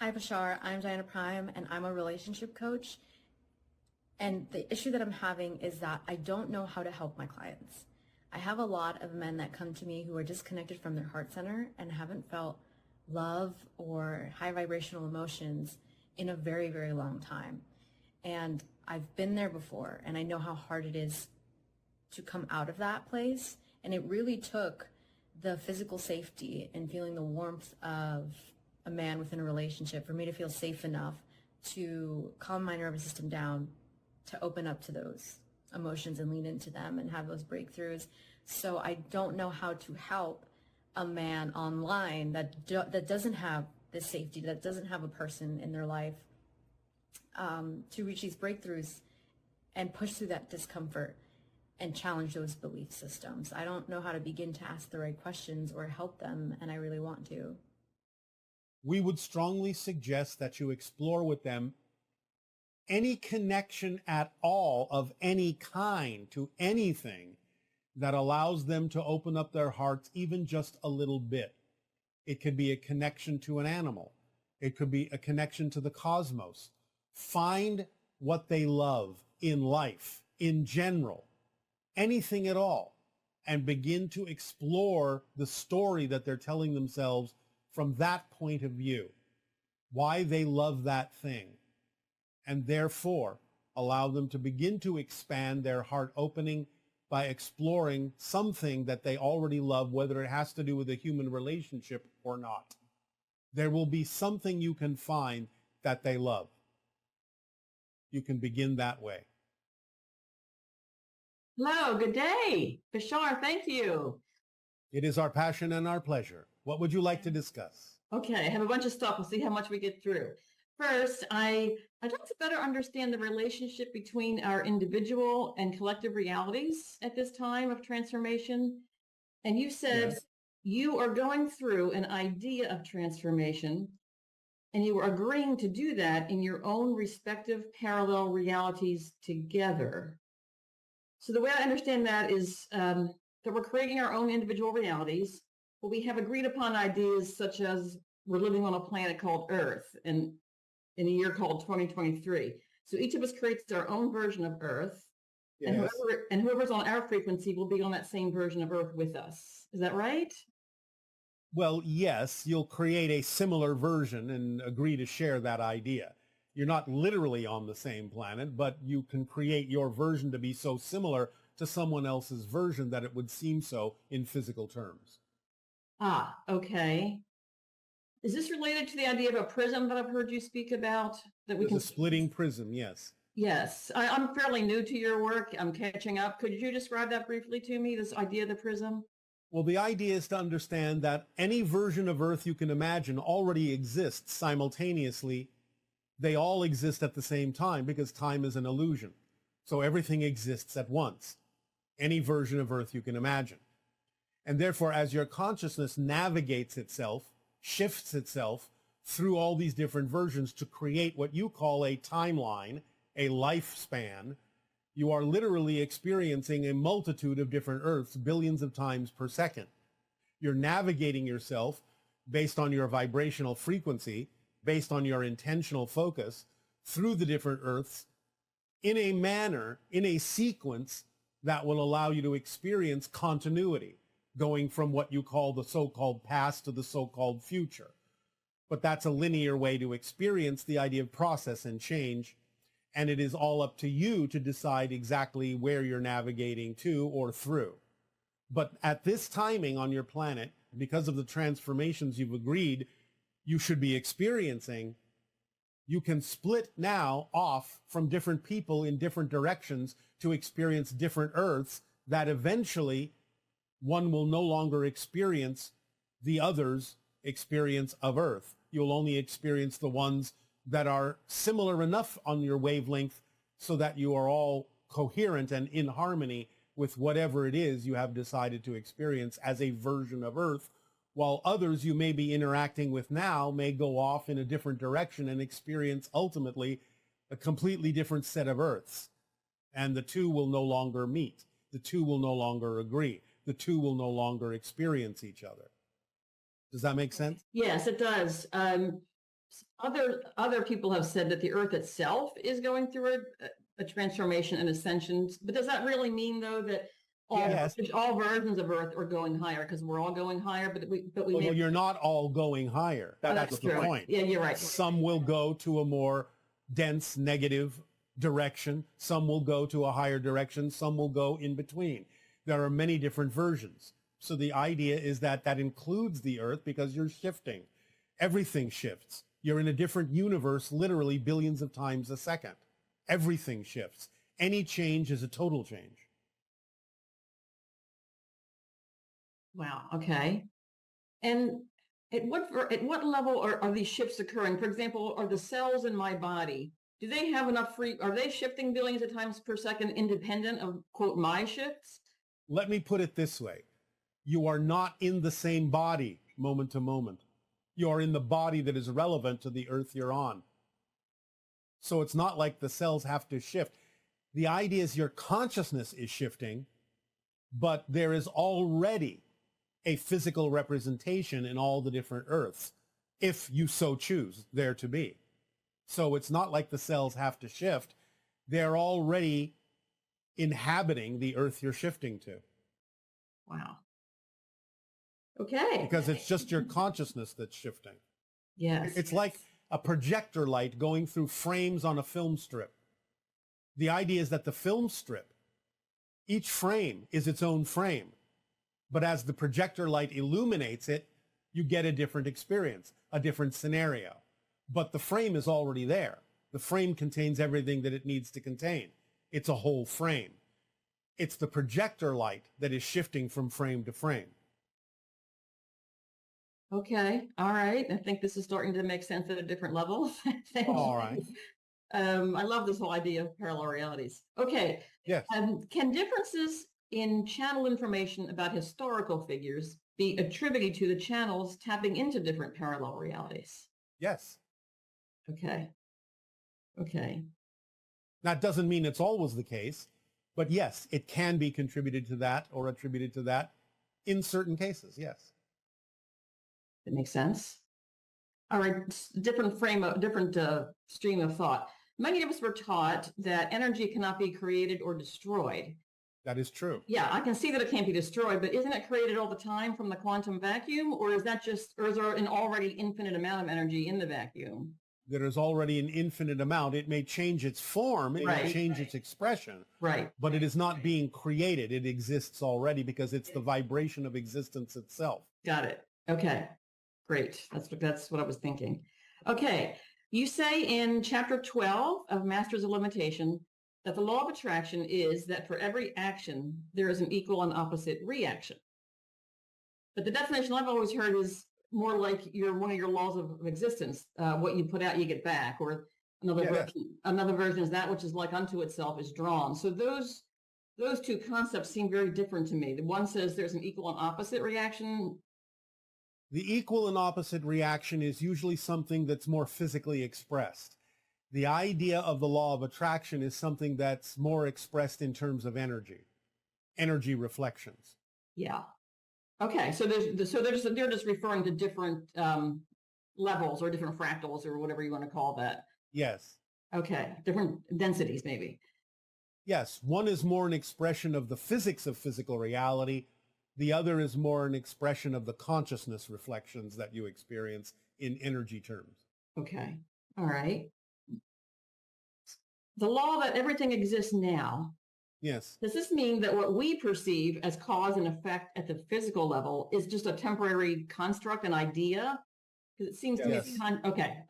Hi, Bashar. I'm Diana Prime, and I'm a relationship coach. And the issue that I'm having is that I don't know how to help my clients. I have a lot of men that come to me who are disconnected from their heart center and haven't felt love or high vibrational emotions in a very, very long time. And I've been there before, and I know how hard it is to come out of that place. And it really took the physical safety and feeling the warmth of a man within a relationship for me to feel safe enough to calm my nervous system down, to open up to those emotions and lean into them and have those breakthroughs. So I don't know how to help a man online that doesn't have this safety, that doesn't have a person in their life to reach these breakthroughs and push through that discomfort and challenge those belief systems. I don't know how to begin to ask the right questions or help them, and I really want to. We would strongly suggest that you explore with them any connection at all of any kind to anything that allows them to open up their hearts even just a little bit. It could be a connection to an animal. It could be a connection to the cosmos. Find what they love in life, in general, anything at all, and begin to explore the story that they're telling themselves from that point of view, why they love that thing, and therefore allow them to begin to expand their heart opening by exploring something that they already love, whether it has to do with a human relationship or not. There will be something you can find that they love. You can begin that way. Hello, good day. Bashar, thank you. It is our passion and our pleasure. What would you like to discuss? Okay, I have a bunch of stuff. We'll see how much we get through. First, I'd like to better understand the relationship between our individual and collective realities at this time of transformation. And you said Yes. you are going through an idea of transformation, and you are agreeing to do that in your own respective parallel realities together. So the way I understand that is that we're creating our own individual realities, but we have agreed upon ideas such as we're living on a planet called Earth and in a year called 2023. So each of us creates our own version of Earth, Yes. and whoever's on our frequency will be on that same version of Earth with us. Is that right? Well, yes, you'll create a similar version and agree to share that idea. You're not literally on the same planet, but you can create your version to be so similar to someone else's version that it would seem so in physical terms. Ah, okay. Is this related to the idea of a prism that I've heard you speak about? That we There's can a splitting prism, yes. Yes, I'm fairly new to your work. I'm catching up. Could you describe that briefly to me, this idea of the prism? Well, the idea is to understand that any version of Earth you can imagine already exists simultaneously. They all exist at the same time because time is an illusion. So everything exists at once. Any version of Earth you can imagine. And therefore, as your consciousness navigates itself, shifts itself through all these different versions to create what you call a timeline, a lifespan, you are literally experiencing a multitude of different Earths billions of times per second. You're navigating yourself based on your vibrational frequency, based on your intentional focus through the different Earths in a manner, in a sequence that will allow you to experience continuity, going from what you call the so-called past to the so-called future. But that's a linear way to experience the idea of process and change. And it is all up to you to decide exactly where you're navigating to or through. But at this timing on your planet, because of the transformations you've agreed you should be experiencing, you can split now off from different people in different directions to experience different Earths that eventually one will no longer experience the other's experience of Earth. You'll only experience the ones that are similar enough on your wavelength so that you are all coherent and in harmony with whatever it is you have decided to experience as a version of Earth, while others you may be interacting with now may go off in a different direction and experience ultimately a completely different set of Earths. And the two will no longer meet. The two will no longer agree. The two will no longer experience each other. Does that make sense? Yes, it does. Other people have said that the Earth itself is going through a transformation and ascension. But does that really mean, though, that Yes. all versions of Earth are going higher? Because we're all going higher, but we Well, you're not all going higher. That's the true. point. Yeah, you're right. Some will go to a more dense negative direction. Some will go to a higher direction. Some will go in between. There are many different versions. So the idea is that that includes the Earth because you're shifting. Everything shifts. You're in a different universe, literally billions of times a second. Everything shifts. Any change is a total change. Wow. Okay. And at what level are these shifts occurring? For example, are the cells in my body, do they have enough are they shifting billions of times per second independent of, quote, my shifts? Let me put it this way. You are not in the same body moment to moment. You are in the body that is relevant to the Earth you're on. So it's not like the cells have to shift. The idea is your consciousness is shifting, but there is already a physical representation in all the different Earths, if you so choose there to be. So it's not like the cells have to shift. They're already inhabiting the Earth you're shifting to. Wow. Okay. Because it's just your consciousness that's shifting. Yes. It's like a projector light going through frames on a film strip. The idea is that the film strip, each frame is its own frame. But as the projector light illuminates it, you get a different experience, a different scenario. But the frame is already there. The frame contains everything that it needs to contain. It's a whole frame. It's the projector light that is shifting from frame to frame. Okay. All right. I think this is starting to make sense at a different level. Thank All you. right. I love this whole idea of parallel realities. Okay. Yes. Can differences in channel information about historical figures be attributed to the channels tapping into different parallel realities? Yes. Okay. Okay. That doesn't mean it's always the case, but yes, it can be contributed to that or attributed to that in certain cases. Yes. That makes sense. All right. Different stream of thought. Many of us were taught that energy cannot be created or destroyed. That is true. Yeah, I can see that it can't be destroyed, but isn't it created all the time from the quantum vacuum? Or is there an already infinite amount of energy in the vacuum? There is already an infinite amount. It may change its form, it may change its expression, Right. but it is not being created. It exists already because it's the vibration of existence itself. Got it. Okay, great. That's what I was thinking. Okay, you say in chapter 12 of Masters of Limitation that the law of attraction is that for every action, there is an equal and opposite reaction. But the definition I've always heard is more like one of your laws of existence. What you put out, you get back. Or another version is that which is like unto itself is drawn. So those two concepts seem very different to me. The one says there's an equal and opposite reaction. The equal and opposite reaction is usually something that's more physically expressed. The idea of the law of attraction is something that's more expressed in terms of energy reflections. Yeah. Okay. So they're just referring to different levels or different fractals or whatever you want to call that. Yes. Okay. Different densities, maybe. Yes. One is more an expression of the physics of physical reality. The other is more an expression of the consciousness reflections that you experience in energy terms. Okay. All right. The law that everything exists now. Yes. Does this mean that what we perceive as cause and effect at the physical level is just a temporary construct, an idea? Because it seems to me, okay.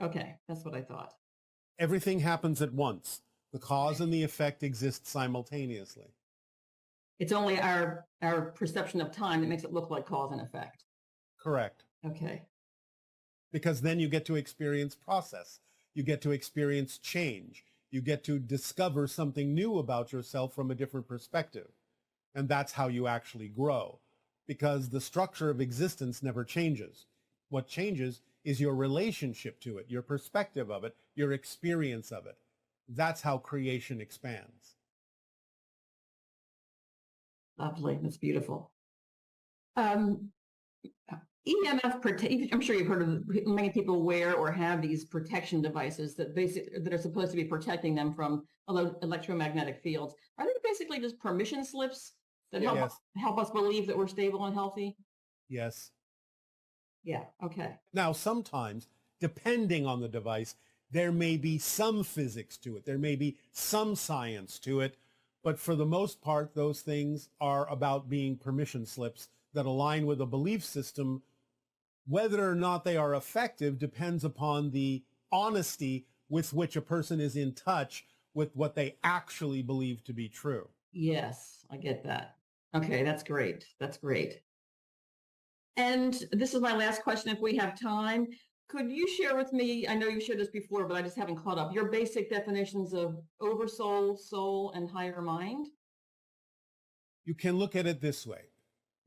That's what I thought. Everything happens at once. The cause and the effect exist simultaneously. It's only our perception of time that makes it look like cause and effect. Correct. Okay. Because then you get to experience process. You get to experience change. You get to discover something new about yourself from a different perspective. And that's how you actually grow. Because the structure of existence never changes. What changes is your relationship to it, your perspective of it, your experience of it. That's how creation expands. Lovely. That's beautiful. I'm sure you've heard of many people wear or have these protection devices that are supposed to be protecting them from electromagnetic fields. Are they basically just permission slips that Yes. help us believe that we're stable and healthy? Yes. Yeah. Okay. Now, sometimes, depending on the device, there may be some physics to it. There may be some science to it. But for the most part, those things are about being permission slips that align with a belief system. Whether or not they are effective depends upon the honesty with which a person is in touch with what they actually believe to be true. Yes, I get that. Okay, that's great. That's great. And this is my last question if we have time. Could you share with me, I know you shared this before, but I just haven't caught up, your basic definitions of oversoul, soul, and higher mind? You can look at it this way.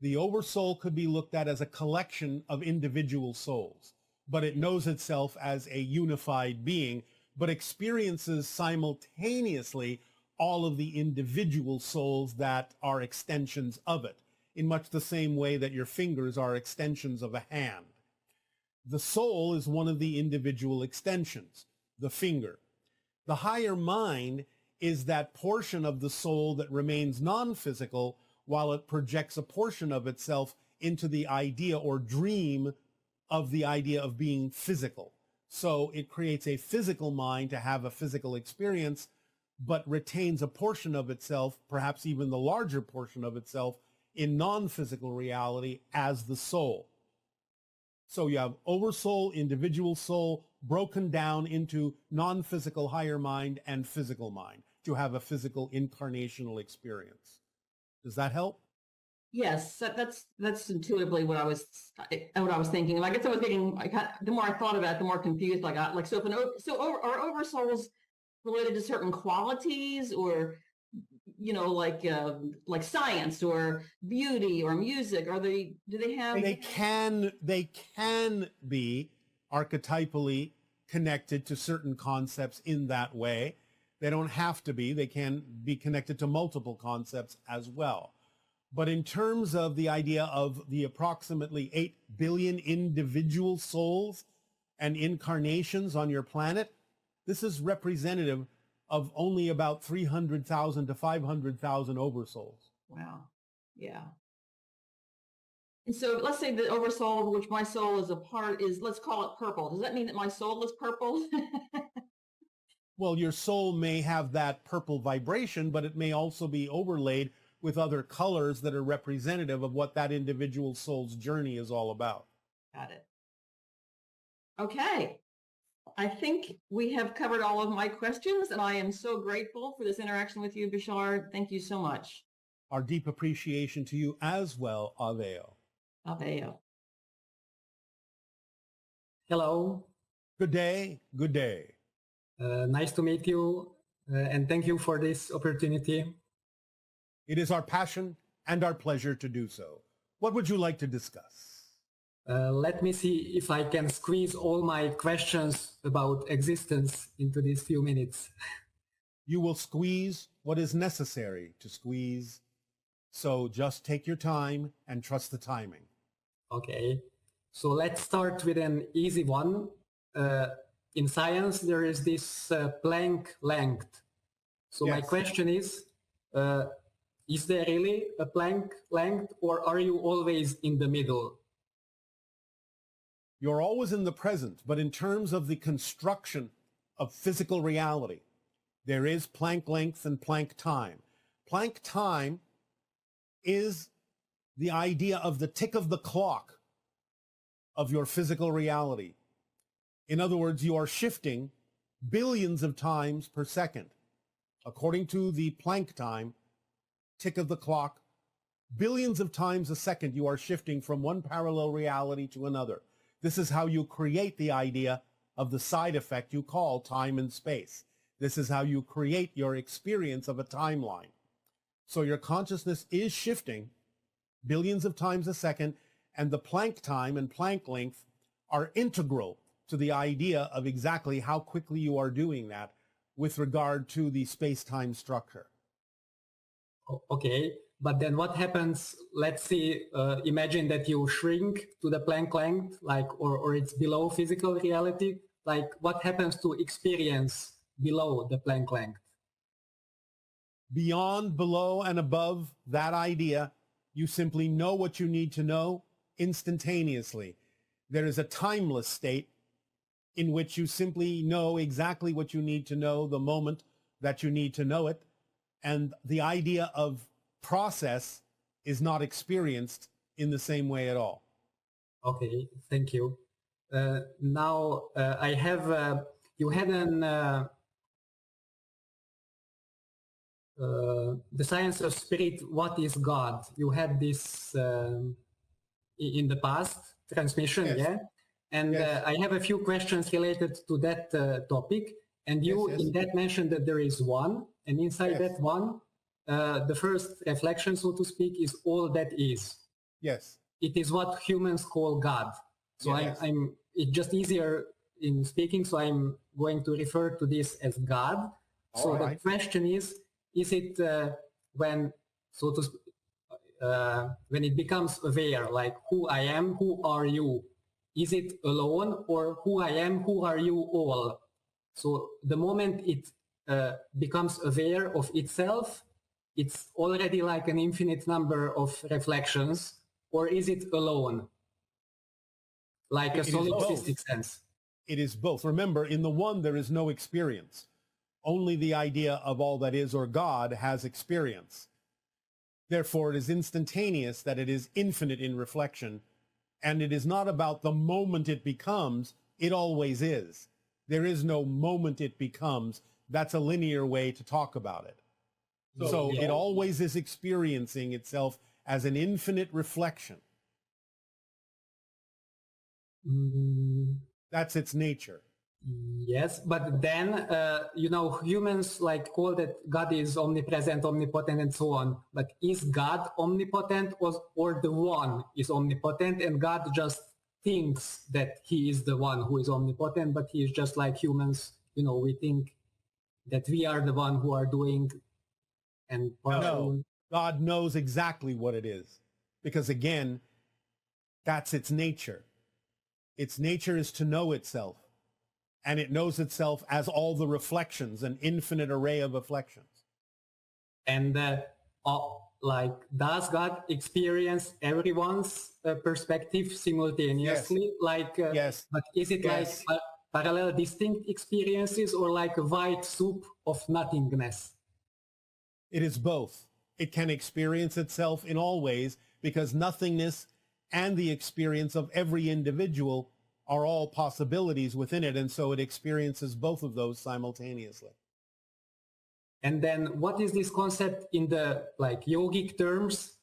The oversoul could be looked at as a collection of individual souls, but it knows itself as a unified being, but experiences simultaneously all of the individual souls that are extensions of it, in much the same way that your fingers are extensions of a hand. The soul is one of the individual extensions, the finger. The higher mind is that portion of the soul that remains non-physical while it projects a portion of itself into the idea or dream of the idea of being physical. So it creates a physical mind to have a physical experience, but retains a portion of itself, perhaps even the larger portion of itself, in non-physical reality as the soul. So you have oversoul, individual soul, broken down into non-physical higher mind and physical mind to have a physical incarnational experience. Does that help? Yes, that's intuitively what I was thinking. And I guess I was getting, the more I thought about it, the more confused I got. Like, so are oversouls related to certain qualities, or like science or beauty or music? Do they have? They can be archetypally connected to certain concepts in that way. They don't have to be. They can be connected to multiple concepts as well. But in terms of the idea of the approximately 8 billion individual souls and incarnations on your planet, this is representative of only about 300,000 to 500,000 oversouls. Wow. Yeah. And so let's say the oversoul of which my soul is a part is, let's call it purple. Does that mean that my soul is purple? Well, your soul may have that purple vibration, but it may also be overlaid with other colors that are representative of what that individual soul's journey is all about. Got it. Okay. I think we have covered all of my questions, and I am so grateful for this interaction with you, Bashar. Thank you so much. Our deep appreciation to you as well, Aveo. Aveo. Hello. Good day. Good day. Nice to meet you, and thank you for this opportunity. It is our passion and our pleasure to do so. What would you like to discuss? Let me see if I can squeeze all my questions about existence into these few minutes. You will squeeze what is necessary to squeeze. So just take your time and trust the timing. Okay. So let's start with an easy one. In science, there is this Planck length. So Yes. my question is there really a Planck length, or are you always in the middle? You're always in the present, but in terms of the construction of physical reality, there is Planck length and Planck time. Planck time is the idea of the tick of the clock of your physical reality. In other words, you are shifting billions of times per second. According to the Planck time, tick of the clock, billions of times a second you are shifting from one parallel reality to another. This is how you create the idea of the side effect you call time and space. This is how you create your experience of a timeline. So your consciousness is shifting billions of times a second, and the Planck time and Planck length are integral to the idea of exactly how quickly you are doing that with regard to the space-time structure. Okay, But then what happens, let's say, imagine that you shrink to the Planck length, or it's below physical reality. Like, what happens to experience below the Planck length? Beyond, below, and above that idea, you simply know what you need to know instantaneously. There is a timeless state in which you simply know exactly what you need to know the moment that you need to know it. And the idea of process is not experienced in the same way at all. Okay, thank you. Now I have, you had the science of spirit, what is God? You had this in the past, transmission, Yes. yeah? And Yes. I have a few questions related to that topic. And you Yes. in that mentioned that there is one, and inside Yes. that one, the first reflection, so to speak, is all that is. Yes. It is what humans call God. So Yes. it's just easier in speaking, so I'm going to refer to this as God. So All the right. question is it when, so to when it becomes aware, like who I am, who are you? Is it alone, or who I am, who are you all? So the moment it becomes aware of itself, it's already like an infinite number of reflections, or is it alone? Like a It is both. solipsistic sense. It is both. Remember, in the one, there is no experience. Only the idea of all that is or God has experience. Therefore, it is instantaneous that it is infinite in reflection. And it is not about the moment it becomes, it always is. There is no moment it becomes. That's a linear way to talk about it. So yeah. it always is experiencing itself as an infinite reflection. That's its nature. Yes, but then, humans like call that God is omnipresent, omnipotent, and so on. But is God omnipotent, or the one is omnipotent, and God just thinks that he is the one who is omnipotent, but he is just like humans, we think that we are the one who are doing and No, God knows exactly what it is. Because again, that's its nature. Its nature is to know itself. And it knows itself as all the reflections, an infinite array of reflections. And does God experience everyone's perspective simultaneously? Yes. Yes. But is it Yes. like parallel distinct experiences, or like a white soup of nothingness? It is both. It can experience itself in all ways because nothingness and the experience of every individual are all possibilities within it. And so it experiences both of those simultaneously. And then what is this concept in the yogic terms?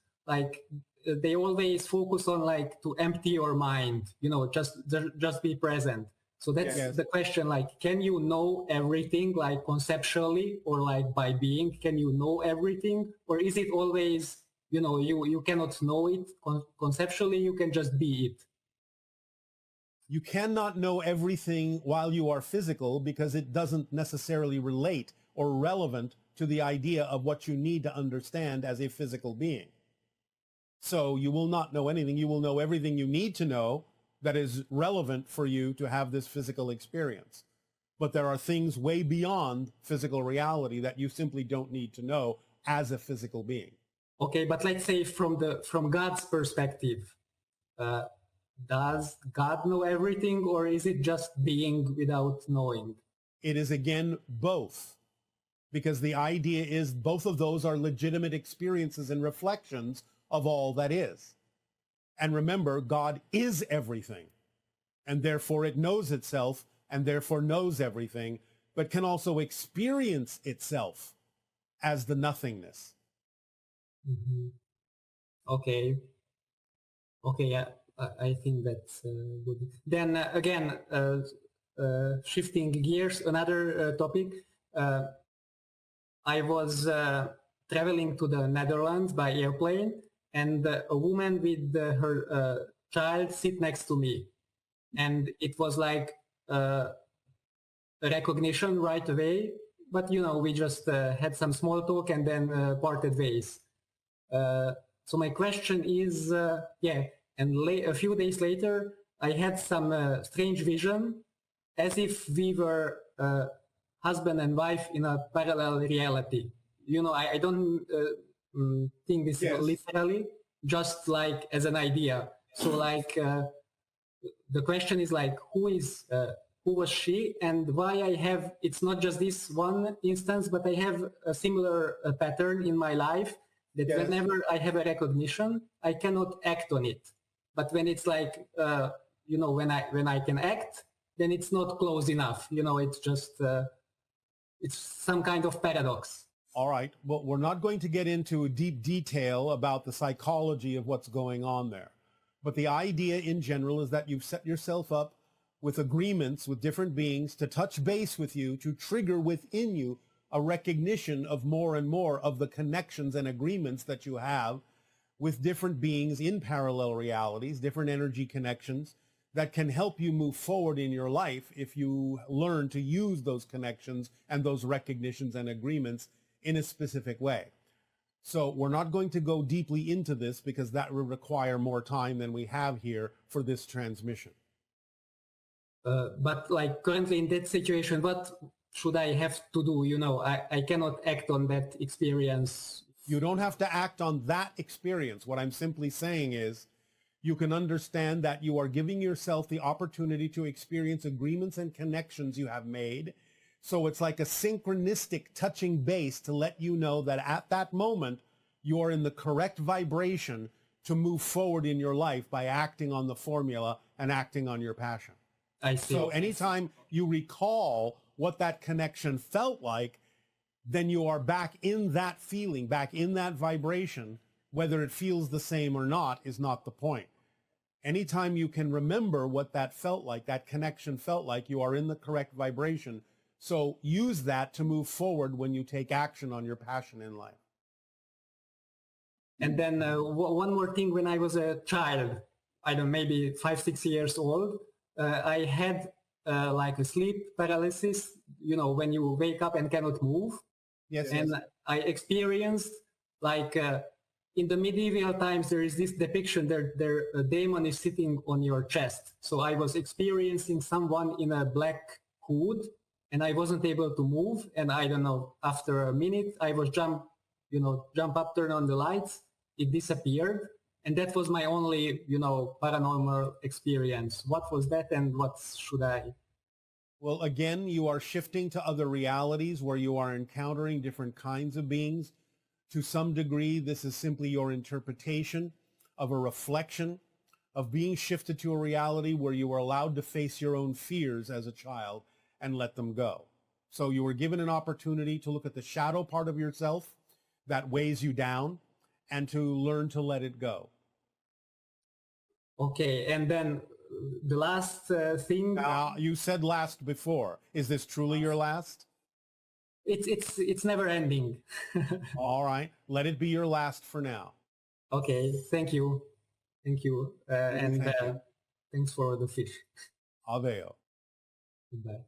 They always focus on to empty your mind, just be present. So that's Yes. the question, can you know everything, conceptually, or by being? Can you know everything? Or is it always, you cannot know it conceptually, you can just be it? You cannot know everything while you are physical because it doesn't necessarily relate or relevant to the idea of what you need to understand as a physical being. So you will not know anything. You will know everything you need to know that is relevant for you to have this physical experience. But there are things way beyond physical reality that you simply don't need to know as a physical being. Okay, but let's say from God's perspective, does God know everything, or is it just being without knowing? It is again both, because the idea is both of those are legitimate experiences and reflections of all that is. And remember, God is everything, and therefore it knows itself and therefore knows everything, but can also experience itself as the nothingness. Mm-hmm. Okay. Yeah, I think that's good. Then again, shifting gears, another topic. I was traveling to the Netherlands by airplane, and a woman with her child sit next to me. And it was like a recognition right away, but we just had some small talk and then parted ways. So my question is, a few days later, I had some strange vision, as if we were husband and wife in a parallel reality. You know, I don't think this literally, just like as an idea. So like the question is like, who was she, and why I have, it's not just this one instance, but I have a similar pattern in my life that whenever I have a recognition, I cannot act on it. But when it's like, when I can act, then it's not close enough. You know, it's just, it's some kind of paradox. All right. Well, we're not going to get into deep detail about the psychology of what's going on there. But the idea in general is that you've set yourself up with agreements with different beings to touch base with you, to trigger within you a recognition of more and more of the connections and agreements that you have with different beings in parallel realities, different energy connections that can help you move forward in your life if you learn to use those connections and those recognitions and agreements in a specific way. So we're not going to go deeply into this because that will require more time than we have here for this transmission. But like currently in that situation, what should I have to do? You know, I cannot act on that experience. You don't have to act on that experience. What I'm simply saying is you can understand that you are giving yourself the opportunity to experience agreements and connections you have made. So it's like a synchronistic touching base to let you know that at that moment, you are in the correct vibration to move forward in your life by acting on the formula and acting on your passion. I see. So anytime you recall what that connection felt like, then you are back in that feeling, back in that vibration. Whether it feels the same or not is not the point. Anytime you can remember what that felt like, that connection felt like, you are in the correct vibration. So use that to move forward when you take action on your passion in life. And then one more thing, when I was a child, I don't know, maybe 5-6 years old, I had like a sleep paralysis, you know, when you wake up and cannot move. Yes. And yes. I experienced like in the medieval times, there is this depiction there a demon is sitting on your chest. So I was experiencing someone in a black hood and I wasn't able to move. And I don't know, after a minute, I was jump up, turn on the lights. It disappeared. And that was my only, paranormal experience. What was that and what should I? Well, again, you are shifting to other realities where you are encountering different kinds of beings. To some degree, this is simply your interpretation of a reflection of being shifted to a reality where you were allowed to face your own fears as a child and let them go. So you were given an opportunity to look at the shadow part of yourself that weighs you down and to learn to let it go. Okay, and then the last thing. Now, you said last before. Is this truly your last? It's never ending. All right, let it be your last for now. Okay, thank you. Thank you. Thank you. Thanks for the fish. Aveo. Goodbye.